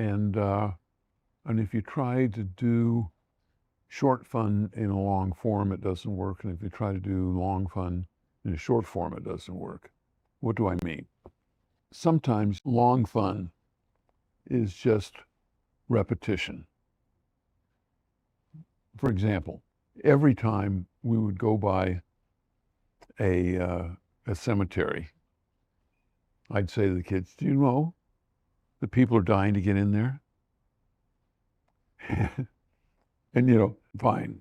And if you try to do short fun in a long form, it doesn't work. And if you try to do long fun in a short form, it doesn't work. What do I mean? Sometimes long fun is just repetition. For example, every time we would go by a cemetery, I'd say to the kids, do you know the people are dying to get in there? And, fine.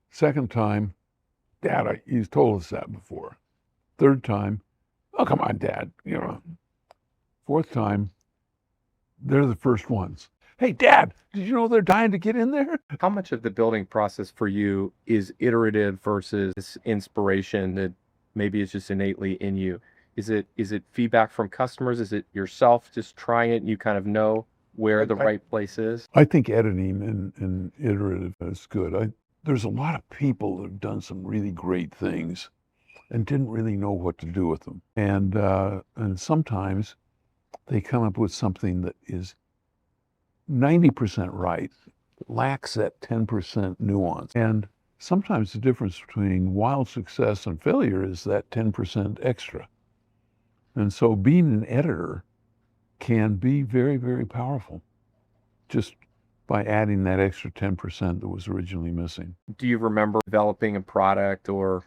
Second time, Dad, he's told us that before. Third time, oh, come on, Dad, Fourth time, they're the first ones. Hey, Dad, did you know they're dying to get in there? How much of the building process for you is iterative versus inspiration that maybe is just innately in you? Is it feedback from customers? Is it yourself just trying it and you kind of know where the right place is? I think editing and iterative is good. There's a lot of people that have done some really great things and didn't really know what to do with them. And sometimes they come up with something that is 90% right, lacks that 10% nuance. And sometimes the difference between wild success and failure is that 10% extra. And so being an editor can be very, very powerful just by adding that extra 10% that was originally missing. Do you remember developing a product or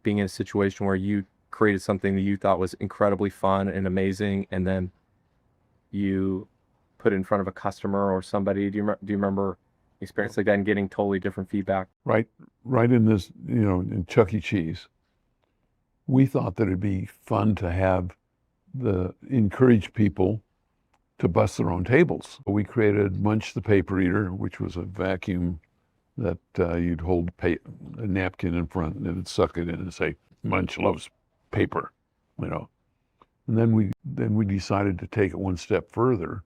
being in a situation where you created something that you thought was incredibly fun and amazing, and then you put it in front of a customer or somebody? Do you remember experience like that and getting totally different feedback? Right in this, in Chuck E. Cheese, we thought that it'd be fun to encourage people to bust their own tables. We created Munch the Paper Eater, which was a vacuum that you'd hold a napkin in front and it'd suck it in and say, Munch loves paper, And then we decided to take it one step further,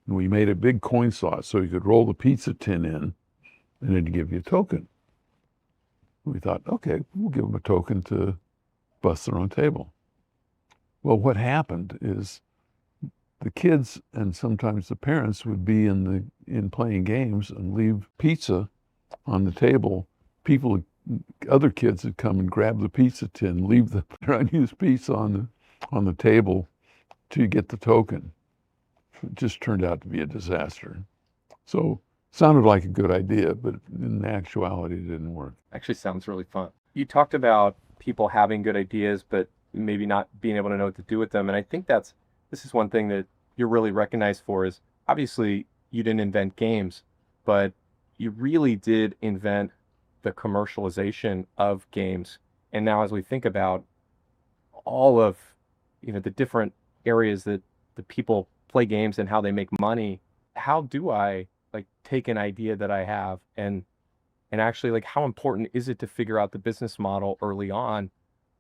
and we made a big coin sauce so you could roll the pizza tin in and it'd give you a token. We thought, okay, we'll give them a token to bust their own table. Well, what happened is the kids and sometimes the parents would be in playing games and leave pizza on the table. Other kids would come and grab the pizza tin, leave their unused pizza on the table to get the token. It just turned out to be a disaster. So sounded like a good idea, but in actuality, it didn't work. Actually sounds really fun. You talked about people having good ideas, but maybe not being able to know what to do with them. And I think this is one thing that you're really recognized for is, obviously you didn't invent games, but you really did invent the commercialization of games. And now as we think about all of, the different areas that the people play games and how they make money, how do I take an idea that I have and actually how important is it to figure out the business model early on,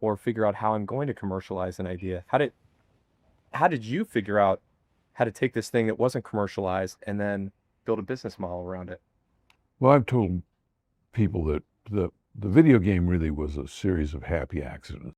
or figure out how I'm going to commercialize an idea? How did you figure out how to take this thing that wasn't commercialized and then build a business model around it? Well, I've told people that the video game really was a series of happy accidents.